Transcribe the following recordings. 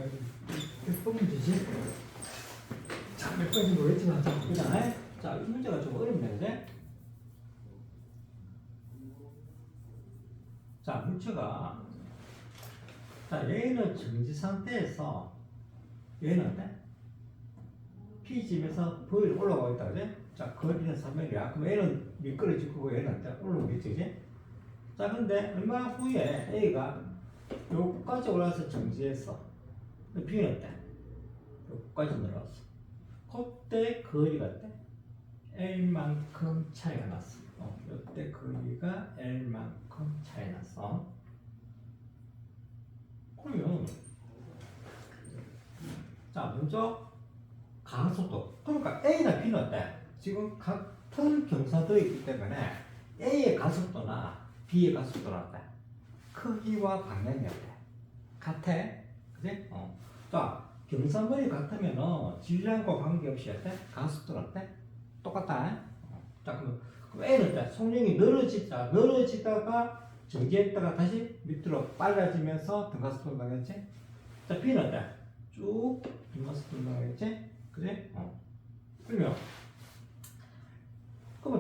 몇 번은 되지? 자, 몇 번인지 모르겠지만, 자, 보자. 자, 이 문제가 좀 어렵네, 그제? 자, 문제가, 자, 얘는 정지 상태에서, 얘는 어때? P집에서 V로 올라가고 있다, 그제? 자, 거리는 3mm야. 그럼 얘는 미끄러질 거고, 얘는 어때? 올라오겠지, 그제? 자, 근데 얼마 후에 A가 여기까지 올라와서 정지했어. B는 어때? 여기까지 내려왔어. 그때 거리가 어때? L만큼 차이가 났어. 이때 거리가 L만큼 차이 났어. 그러면 자, 먼저 가속도. 그러니까 A나 B는 어때? 지금 같은 경사도에 있기 때문에 A의 가속도나 B의 가속도는 어때? 크기와 방향이 어때? 같아. 그지? 자, 경사물이 같으면은 질량과 관계없이 어때? 가속도는 어때? 똑같다. 자, 그럼 A는 어때? 속력이 늘어지다가 정지했다가 다시 밑으로 빨라지면서 등가속도 나겠지? 자, B는 어때? 쭉 등가속도 나겠지? 그지? 그러면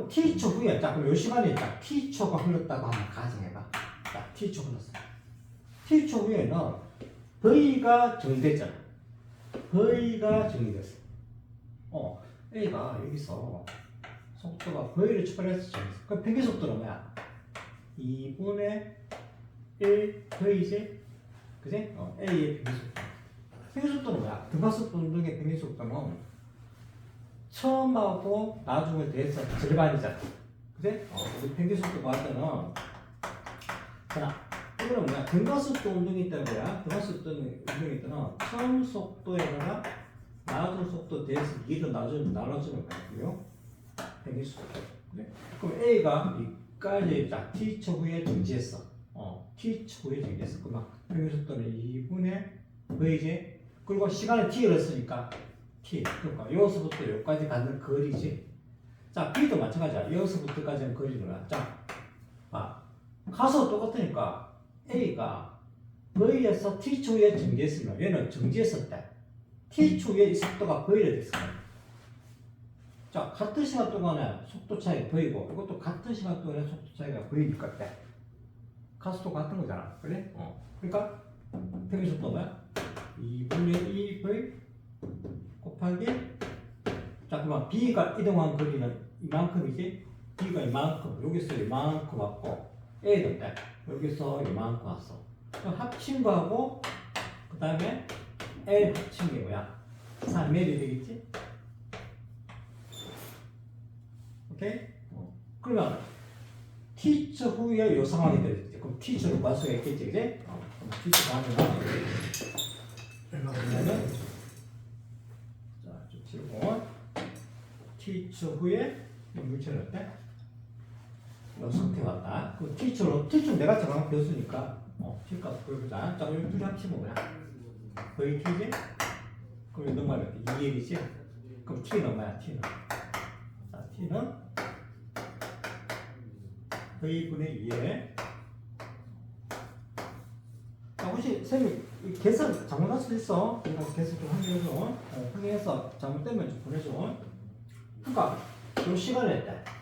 T초 후에, 자, 그럼 요 시간에 자, T초가 흘렀다고 한번 가정해봐. 자, T초 흘렀어. T초 후에는 V가 정지됐잖아. V가 정지됐어. A가 여기서 속도가 V를 출발해서 정지했어. 그럼 평균 속도는 뭐야? 2분의 1 V지? 그지? A의 평균 속도. 평균 속도는 뭐야? 등가속도 운동의 평균 속도는 처음하고 나중에 대해서 절반이잖아. 그지? 우리 평균 속도 구할 때는 자, 이거는 뭐야? 등가속도 운동이 있다는 거야. 등가속도 운동이 있다는 처음 속도에다가 나중 속도 대해서 2로 나눠주는 거고요. 평균 속도. 그래? 그럼 A가 여기까지 자, T초 후에 정지했어. T초 후에 정지했어. 그럼 평균 속도는 2분의 V지. 그리고 시간을 T를 했으니까 T. 그러니까 여기서부터 여기까지 가는 거리지. 자, B도 마찬가지야. 여기서부터까지는 거리는 거야. 자, 가서 똑같으니까 A가 V에서 T초에 정지했으면 얘는 정지했을 때 T초에 이 속도가 V를 됐을 거야. 자, 같은 시간 동안에 속도 차이가 V고 이것도 같은 시간 동안에 속도 차이가 V니까 때 가속도 같은 거잖아. 그래? 그러니까 평균 속도가 뭐야? 2분의 2V 곱하기 자, 그러면 B가 이동한 거리는 이만큼이지? B가 이만큼, 여기서 이만큼 왔고 A는 때 여기서 이만큼 왔어. 그럼 합친 거하고 그 다음에 L 합친 게 뭐야? 3L이 되겠지? 오케이? 그러면 T초 후에 이 상황이 되겠지. 그럼 T초를 구할 수가 있겠지, 그지? 그럼 T초 구하면 얼마 되냐면 자, 좀 치우고 T초 후에 물체는 어때? 이 상태 왔다. 그 T초 내가 정확한 교수니까 T값 보여보자. 자, 그럼 둘이 합치면 뭐야? 거의 T지? 그럼 이거 말이야. 2L이지? 그럼 T는 얼마야? T는? 자, T는 V분의 2L. 자, 혹시 쌤이 계산 잘못할 수도 있어. 그러니까 계산 좀 확인해줘. 확인해서 잘못되면 좀 보내줘. 그러니까 이 시간에 했다.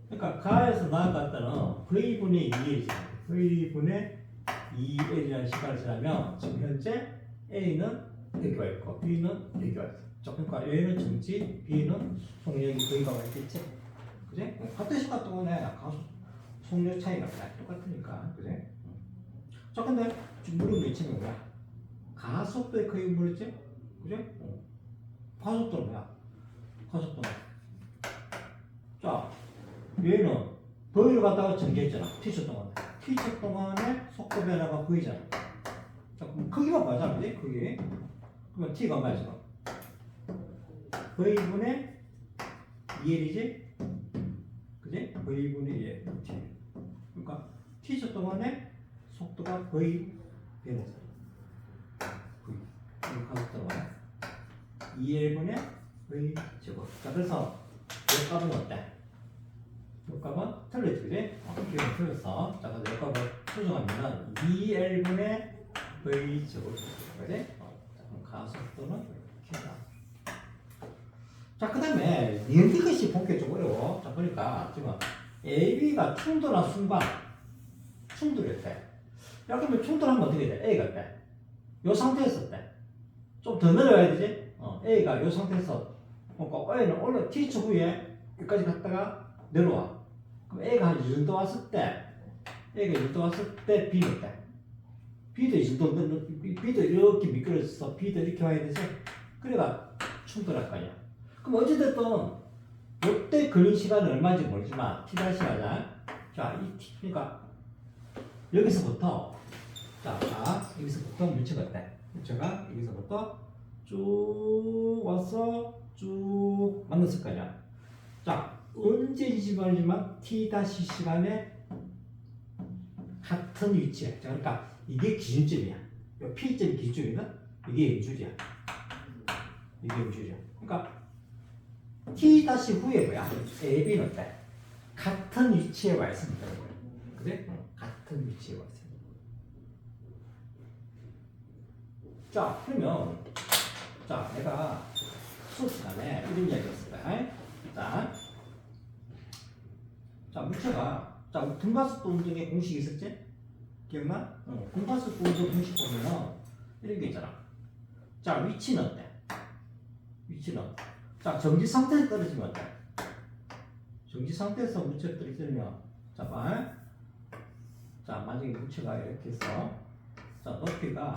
그러니까 가에서 나아갔다는 V분의 2L이지. V분의 2L이라는 시간을 지나면 지금 현재 A는 여기 와 있고 B는 여기 와 있어. 그러니까 A는 정지, B는 속력이 V가 와 있겠지. 그지? 같은 시간 동안에 가속 속력 차이가 똑같으니까. 그지? 자, 근데 지금 물은 외치는 거야. 가속도에 거의 물었지? 그지? 가속도는 뭐야? 가속도는. 자, 얘는 V를 갖다가 정지했잖아. T초 동안에. T초 동안에 속도 변화가 V잖아. 자, 그럼 크기만 맞아, 그지? 크기. 그러면 T가 얼마야, 지금? V분의 2L이지? 그지? V분의 2L. T. 그러니까 T초 동안에 속도가 V 변해서 V. 이 가속도가 2L분의 V 제곱. 자, 그래서 이 값은 어때? 이 값은 틀렸지, 그지? 기억이 틀렸어. 자, 그래서 이 값을 수정하면은 2L분의 V 제곱. 그지? 가속도는 이렇게 나. 자, 그 다음에 이것이 보기 좀 어려워. 자, 보니까 지금 AB가 충돌한 순간 충돌했대. 야, 그러면 충돌하면 어떻게 돼? A가 돼. 요 상태에서 때. 좀 더 내려와야 되지? A가 요 상태에서 그러니까 A는 올라 T초 후에 여기까지 갔다가 내려와. 그럼 A가 한 이 정도 왔을 때 A가 이 정도 왔을 때 B는 때. B도 이 정도 B도 이렇게 미끄러져서 B도 이렇게 와야 되지? 그래가 충돌할 거 아니야. 그럼 어찌됐든 이때 걸린 시간은 얼마인지 모르지만 T 다시 하자. 자, 이 T 그러니까 여기서부터 여기서부터 물체가 어때? 물체가 여기서부터 쭉 와서 쭉 만났을 거 아니야. 자, 언제인지 모르지만 T 다시 시간에 같은 위치에. 자, 그러니까 이게 기준점이야. 이 P점 기준이는 이게 음수지야. 이게 음수지야. 그러니까 T 다시 후에 뭐야? A, B는 어때? 같은 위치에 와 있으면 되는 거야. 그래? 같은 위치에 와 있으면. 자, 그러면 자, 내가 수업 시간에 이런 이야기 했었다. 자, 물체가 등가속도 운동의 공식이 있었지? 기억나? 등가속도 운동 공식 보면 이런 게 있잖아. 자, 위치는 어때? 위치는 자, 정지 상태에서 떨어지면 어때? 정지 상태에서 물체가 떨어지면 자, 만약에 물체가 이렇게 해서 자, 높이가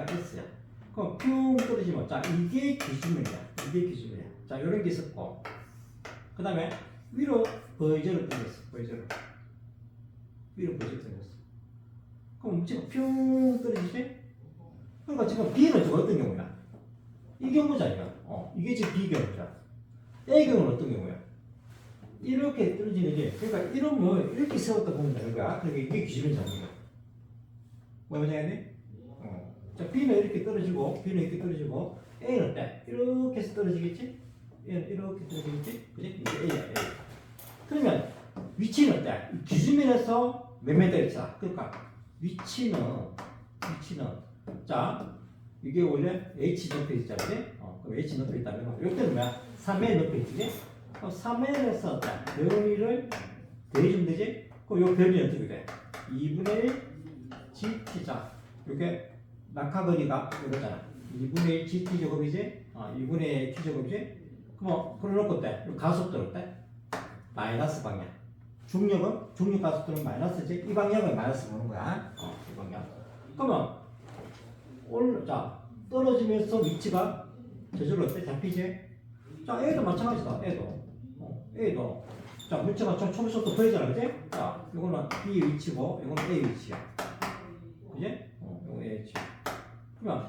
S야. 그럼 뿅 떨어지면 자, 이게 기준이야. 이게 기준이야. 자, 이런 게 있었고 그 다음에 위로 버저로 떨어졌어. 위로 버저로 떨어졌어. 그럼 물체가 뿅 떨어지지? 그러니까 지금 B는 지금 어떤 경우야? 이 경우잖아요. 이게 지금 B 경우잖아. A 경우는 어떤 경우야? 이렇게 떨어지는지, 그러니까 이러면 이렇게 세웠다 보면 되는 거야. 그러니까 이게 기준을 잡는 거야. 뭐 해야 돼? 자, B는 이렇게 떨어지고, B는 이렇게 떨어지고, A는 어때? 이렇게 해서 떨어지겠지? A는 이렇게 떨어지겠지? 그지? 이게 A야, A. 그러면 위치는 어때? 기준면에서 몇 미터 있어? 그러니까 위치는 자, 이게 원래 H 높이 있잖아. 그럼 H 높이 있다면 이때는 뭐야? 3L 높이 있지? 그럼 3L에서 별을 대주면 되지? 그럼 요 별이 어떻게 돼? 2분의 1 GT. 자, 요게 낙하거리가 이거잖아. 2분의 1 GT 제곱이지? 2분의 1 T 제곱이지? 그럼 그래놓고 어때? 가속도는 어때? 마이너스 방향. 중력 가속도는 마이너스지? 이 방향을 마이너스 보는 거야. 이 방향. 그러면 자, 떨어지면서 위치가 저절로 어때? 잡히지? 자, A도 마찬가지다. A도. 자, 물체가 초기속도 보이잖아. 그지? 자, 이거는 B 위치고, 이거는 A 위치야. 그지? 이거 A 위치. 그러면,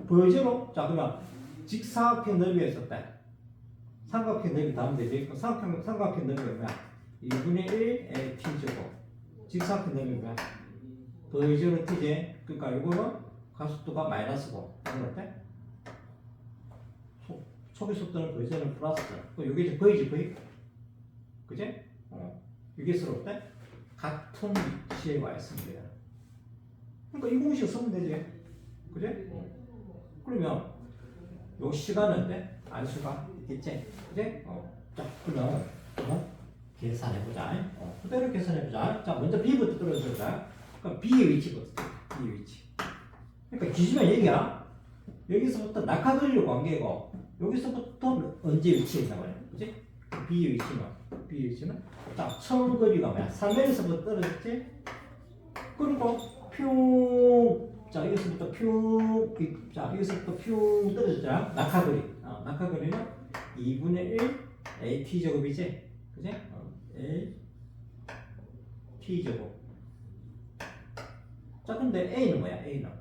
보여지로? 자, 그러면, 직사각형 넓이에 있었대. 삼각형 넓이 다음 되지? 삼각형 넓이가 뭐야? 2분의 1 A T 제곱. 직사각형 넓이 뭐야? 보여지로 T지? 그러니까 이거는 가속도가 마이너스고, 이건 어때? 초기 속도는 보이지는 플러스. 이게 이제 보이지? 그지? 이게 서로 어때? 같은 위치에 와 있습니다. 그러니까 이 공식 쓰면 되지. 그지? 그러면 요 시간은 어때? 알수가 있겠지? 그지? 자, 그러면 계산해보자. 그대로 계산해보자. 자, 먼저 B부터 떨어져보자. 그럼 B의 위치부터. B의 위치. 그러니까 기준은 여기야. 여기서부터 낙하거리로 관계고 여기서부터 언제 위치에 있나 말이야. 그치? B의 위치는 자, 처음 거리가 뭐야? 3m에서부터 떨어졌지? 그리고 자, 여기서부터 떨어졌잖아. 낙하거리. 낙하거리는 2분의 1 AT 제곱이지? 그치? AT 제곱. 자, 근데 A는 뭐야? A는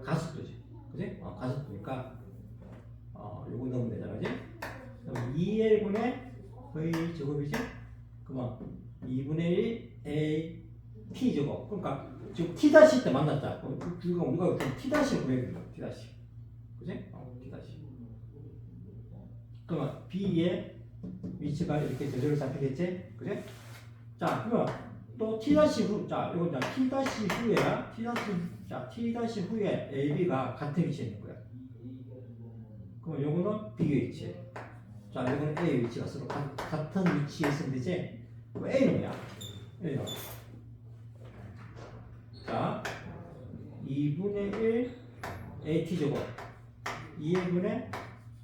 가속도지. 그치? 가속도니까 요거 넣으면 되잖아. 그치? 그럼 2L분의 V 제곱이지? 그러면 2분의 1 A T 제곱. 그러니까 지금 T 다시 때 만났자. 우리가 T 다시 구해야 된다. T 다시. 그치? T 다시. 그러면 B의 위치가 이렇게 제대로 잡히겠지? 그치? 자, 그러면 또 t 다시 후, 자, 이거 t 다시 후에야 t 다시 후에 a, b가 같은 위치에 있는 거야. 그럼 요거는 b의 위치. 자, 이거는 a의 위치가 서로 같은 위치에 있으면 되지. 그럼 a는 뭐야? a는 자, 2분의 1 at 제곱 2분의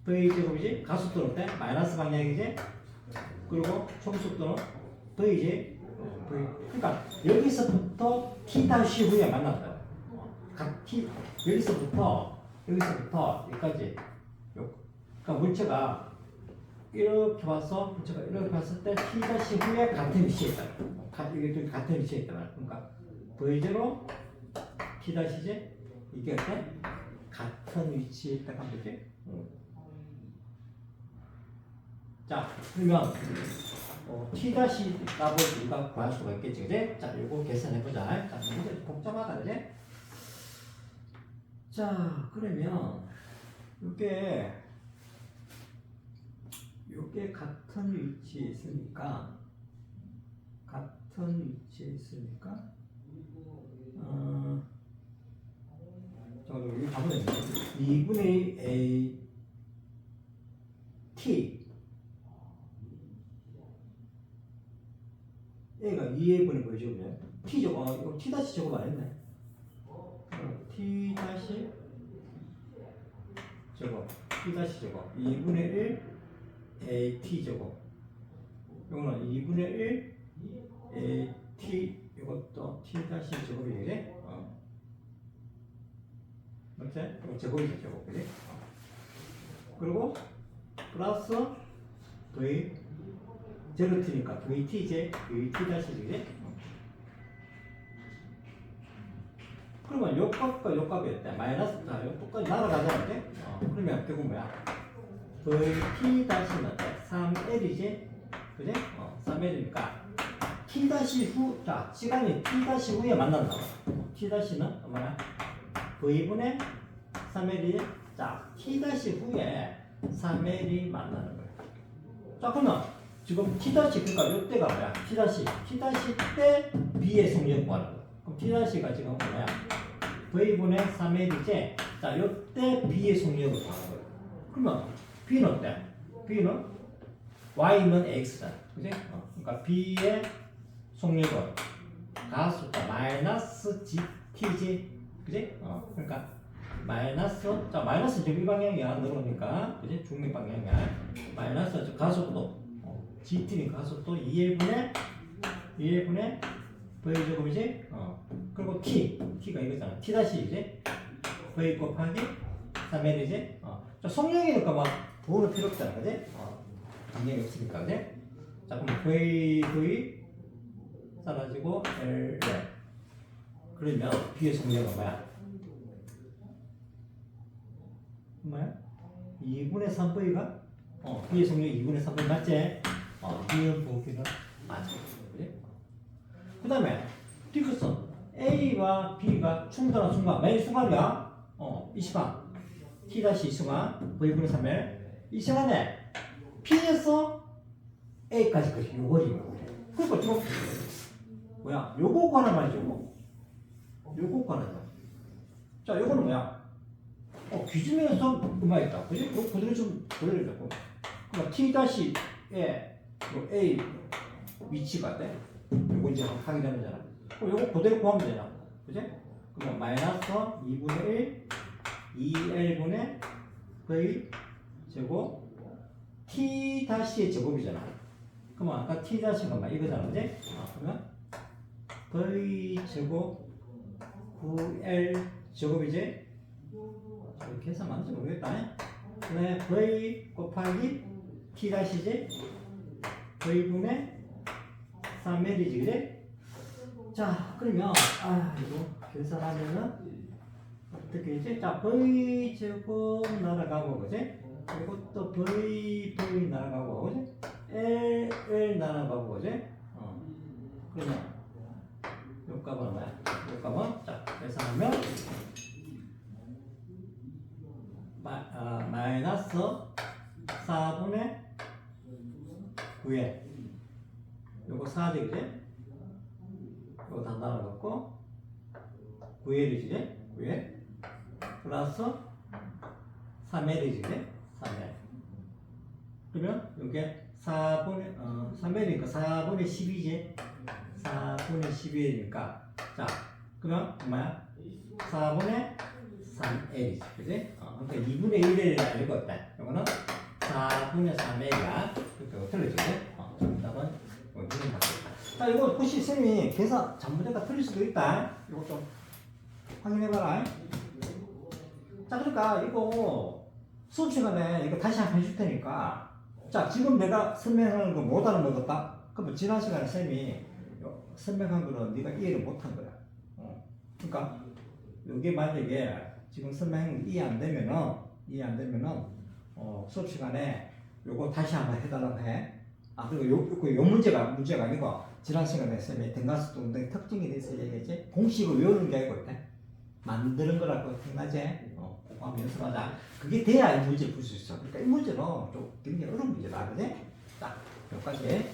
v 제곱이지. 가속도는 어때? 마이너스 방향이지. 그리고 총속도는 v지. v. 그러니까 여기서부터 t 다시 후에 만난다. 각 t 여기서부터 여기까지. 그러니까 물체가 이렇게 와서 물체가 이렇게 왔을 때 t 다시 후에 같은 위치에 있다. 이게 같은 위치에 있다. 그러니까 v0 t 다시지. 이게 어때? 같은 위치에 있다 하면 되지. 자, 그러면 t 다시 값을 우리가 구할 수가 있겠지, 그지? 자, 이거 계산해 보자. 자, 이거 복잡하다, 그지? 자, 그러면 이게 같은 위치에 있으니까 여기 가보면 2분의 a t a가 2a분의 뭐죠? t 제곱, 이거 t 다시 제곱 안 했네. t 다시 제곱 2분의 1 a t 제곱. 이거는 2분의 1 a t, 이것도 t 다시 제곱이지. 맞지? 이거 제곱이죠, 제곱, 그지? 그리고 플러스 v 제로트니까 vt제, vt 다시, 그지? 그러면 요 값과 요 값이었대. 마이너스, 자, 요 똑같이 날아가잖아, 그지? 그러면 결국 뭐야? vt 다시 맞대. 3l이지? 그지? 3l이니까 t 다시 후, 자, 시간이 t 다시 후에 만난다. t 다시는 뭐야? v분의 3l이, 자, t 다시 후에 3l이 만나는 거야. 자, 그러면 지금 t 다시, 그러니까 이때가 뭐야? t 다시 때 b의 속력 구하는 거야. 그럼 t 다시가 지금 뭐야? v분의 3l이지. 자, 이때 b의 속력을 구하는 거야. 그러면 b는 어때? b는 y는 x잖아, 그지? 그러니까 b의 속력은 가속도 마이너스 gt지, 그지? 그러니까 마이너스, 자, 마이너스 지금 이 방향이야, 늘어오니까, 그지? 중립 방향이야. 마이너스 가속도 gt니까 가속도 2L분의 v 제곱이지. 그리고 t가 이거잖아. t 다시 이제 v 곱하기 3L이지. 자, 속력이니까 막 부호는 필요 없잖아, 그지? 방향이 없으니까, 그지? 자, 그럼 v 사라지고 L. 그러면 b의 속력은 뭐야? 2분의 3v가? b의 속력 2분의 3v 맞지? b의 부호는 맞지? 그 다음에 디귿선 a와 b가 충돌한 순간, 맨 순간이야? 이 시간 t-이 순간 v분의 3을 이 시간에 p에서 a까지 그 요거리는 거야. 그러니까 지금 뭐야? 요거 관한 말이죠. 요거 관한. 자, 요거는 뭐야? 기준에서 음악 있다. 그지? 요 그대로 좀 보여드리자고. 그러니까 t-의 a 위치가 돼. 요거 이제 하기 전이잖아. 요거 그대로 구하면 되잖아. 그지? 그러면 마이너스 2분의 1 2L분의 v 제곱 t-의 제곱이잖아. 그러면 아까 t-가 이거잖아, 그지? 그러면 v 제곱 9L 제곱이지? 계산 맞는지 모르겠다. 그다음에 v 곱하기 t-지? v분의 3L이지, 그지? 자, 그러면 이거 계산하면은 어떻게 되지? 자, v 제곱 날아가고, 그지? 이것도 v 날아가고, 그지? L 날아가고, 그지? 그러면 요 값은 뭐야? 요 값은, 자, 계산하면 마이너스 4분의 9에 요거 4지, 그지? 이거 다 날아갔고 9L이지? 9L 플러스 3L이지? 3L 그러면 이게 3L이니까 4분의 10이지? 4분의 12L이니까 자 그러면 뭐야? 4분의 3L이지 그지? 그러니까 2분의 1L이 아니고 어때? 이거는 4분의 3L이야 그렇게 틀려지지? 정답은 이거 받겠다 자 이거 혹시 쌤이 계산 잘못했다 틀릴 수도 있다 이거 좀 확인해봐라 자 그러니까 이거 수업 시간에 이거 다시 한번 해줄 테니까 자 지금 내가 설명하는 거 못 알아먹었다? 그러면 지난 시간에 쌤이 설명한 거는 네가 이해를 못한 거야 그러니까 이게 만약에 지금 설명한 거 이해 안 되면은 수업 시간에 요거 다시 한번 해달라고 해. 그리고 요 문제가 아니고 지난 시간에 쌤이 등가스 동등의 특징에 대해서 얘기했지. 공식을 외우는 게 아니고 만드는 거라고 생각하지. 그거 한번 연습하자. 그게 돼야 이 문제 풀 수 있어. 그러니까 이 문제는 좀 굉장히 어려운 문제다, 그지? 자, 여기까지.